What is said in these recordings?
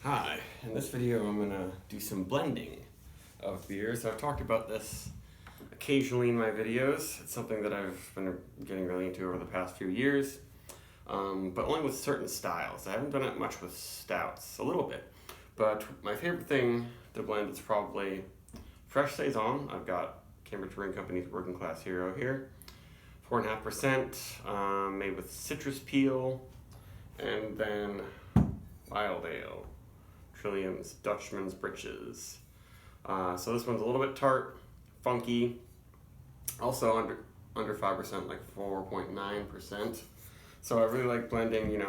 Hi, in this video I'm going to do some blending of beers. I've talked about this occasionally in my videos. It's something that I've been getting really into over the past few years, but only with certain styles. I haven't done it much with stouts, a little bit, but my favorite thing to blend is probably fresh Saison. I've got Cambridge Brewing Company's Working Class Hero here, 4.5%, made with citrus peel, and then wild ale. Trillium's Dutchman's Breeches. So this one's a little bit tart, funky, also under 5%, like 4.9%. So I really like blending,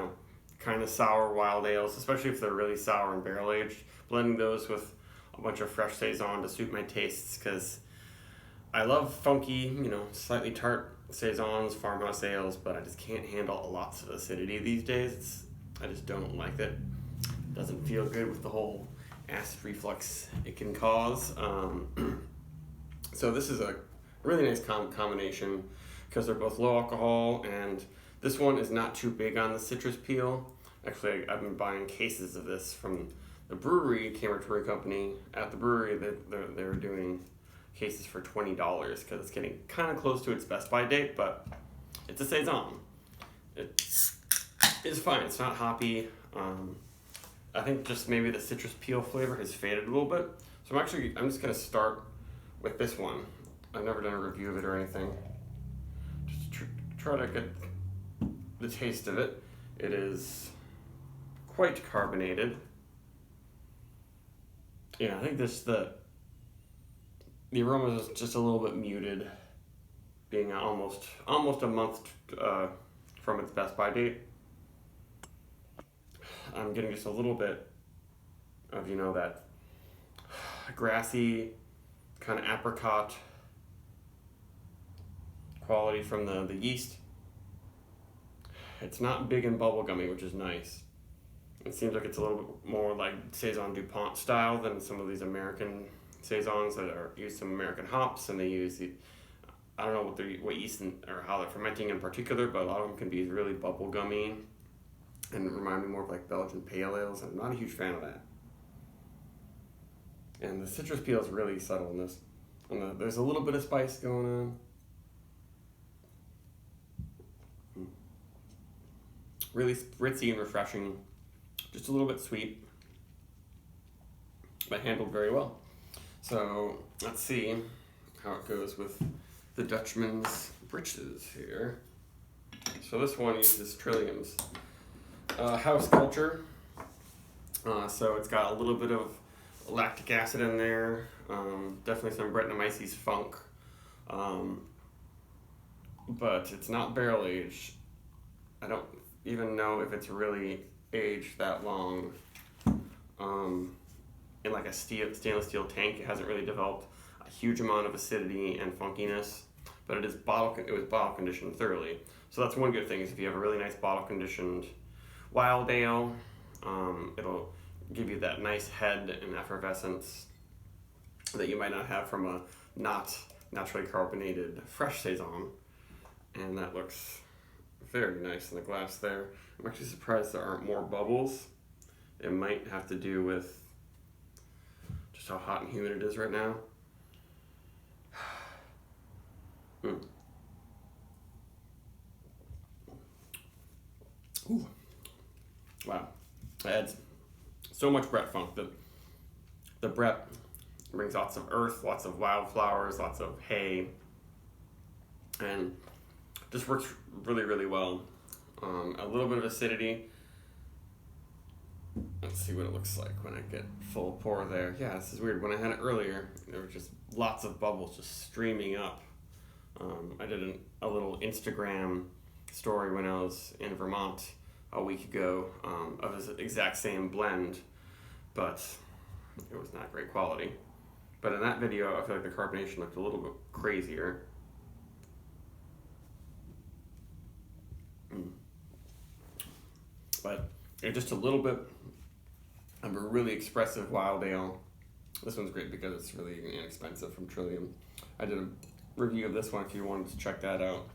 kind of sour wild ales, especially if they're really sour and barrel aged. Blending those with a bunch of fresh Saison to suit my tastes, because I love funky, slightly tart Saisons, Farmhouse ales, but I just can't handle lots of acidity these days. I just don't like it. Doesn't feel good with the whole acid reflux it can cause. So this is a really nice combination because they're both low alcohol, and this one is not too big on the citrus peel. Actually, I've been buying cases of this from the brewery, Cambridge Brewing Company. At the brewery, they're doing cases for $20 because it's getting kind of close to its Best By date, but it's a Saison. It's fine. It's not hoppy. I think just maybe the citrus peel flavor has faded a little bit. So I'm just gonna start with this one. I've never done a review of it or anything. Just try to get the taste of it. It is quite carbonated. Yeah, I think the aroma is just a little bit muted, being almost a month from its Best By date. I'm getting just a little bit of, that grassy kind of apricot quality from the yeast. It's not big and bubblegummy, which is nice. It seems like it's a little bit more like Saison DuPont style than some of these American Saisons that use some American hops, and they use I don't know what yeast or how they're fermenting in particular, but a lot of them can be really bubblegummy and remind me more of like Belgian pale ales. I'm not a huge fan of that. And the citrus peel is really subtle in this. And there's a little bit of spice going on. Really spritzy and refreshing. Just a little bit sweet, but handled very well. So let's see how it goes with the Dutchman's Breeches here. So this one uses Trillium's house culture, so it's got a little bit of lactic acid in there, definitely some Brettanomyces funk, but it's not barrel aged. I don't even know if it's really aged that long in like a stainless steel tank. It hasn't really developed a huge amount of acidity and funkiness, but it was bottle conditioned thoroughly. So that's one good thing, is if you have a really nice bottle conditioned wild ale, it'll give you that nice head and effervescence that you might not have from a not naturally carbonated fresh Saison. And that looks very nice in the glass there. I'm actually surprised there aren't more bubbles. It might have to do with just how hot and humid it is right now. Ooh. Wow, it adds so much Brett funk. The Brett brings lots of earth, lots of wildflowers, lots of hay, and just works really, really well. A little bit of acidity. Let's see what it looks like when I get full pour there. Yeah, this is weird. When I had it earlier, there were just lots of bubbles just streaming up. I did a little Instagram story when I was in Vermont a week ago of this exact same blend, but it was not great quality. But in that video, I feel like the carbonation looked a little bit crazier. But just a little bit of a really expressive wild ale. This one's great because it's really inexpensive from Trillium. I did a review of this one if you wanted to check that out.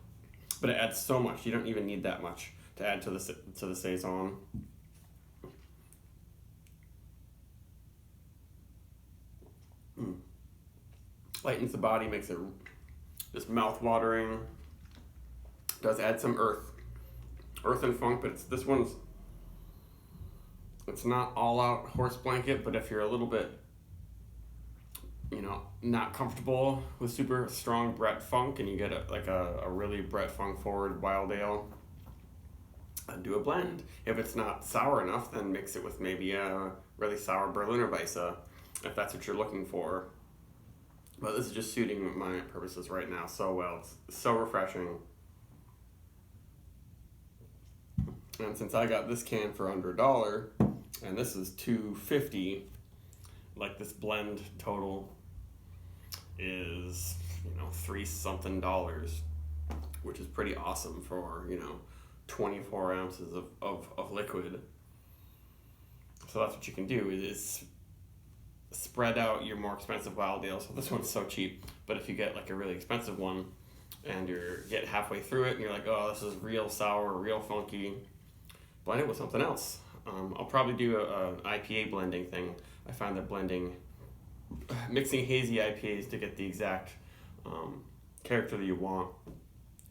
But it adds so much. You don't even need that much to add to the Saison. Lightens the body, makes it just mouth-watering. Does add some earth and funk, but this one's, it's not all-out horse blanket, but if you're a little bit, not comfortable with super strong Brett Funk and you get a really Brett Funk forward Wild Ale, do a blend. If it's not sour enough, then mix it with maybe a really sour Berliner Weisse, if that's what you're looking for. But this is just suiting my purposes right now so well. It's so refreshing. And since I got this can for under $1, and this is $2.50, like this blend total is, $3 something, which is pretty awesome for, 24 ounces of liquid. So that's what you can do is spread out your more expensive Wild Ale. So this one's so cheap, but if you get like a really expensive one and you get halfway through it and you're like, oh, this is real sour, real funky, blend it with something else. I'll probably do an IPA blending thing. I find that mixing hazy IPAs to get the exact character that you want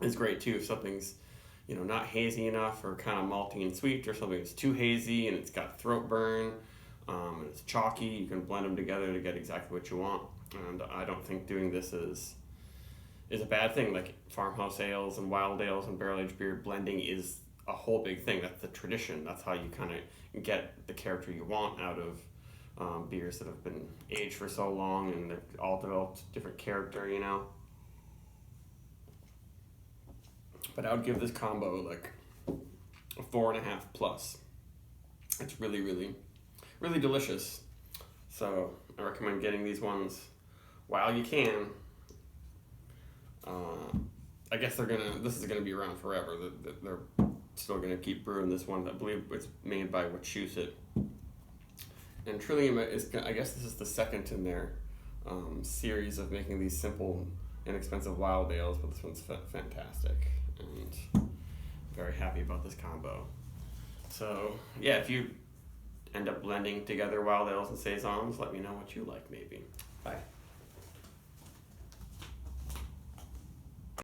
is great too. If something's not hazy enough or kind of malty and sweet, or something that's too hazy and it's got throat burn, and it's chalky, you can blend them together to get exactly what you want. And I don't think doing this is a bad thing. Like farmhouse ales and wild ales and barrel-aged beer, blending is a whole big thing. That's the tradition. That's how you kind of get the character you want out of beers that have been aged for so long and they've all developed different character, But I would give this combo like a 4.5 plus. It's really, really, really delicious. So I recommend getting these ones while you can. I guess this is gonna be around forever. They're still gonna keep brewing this one. I believe it's made by Wachusett. And Trillium I guess this is the second in their series of making these simple, inexpensive wild ales, but this one's fantastic. And very happy about this combo. So yeah, if you end up blending together wild ales and saisons, let me know what you like maybe. Bye.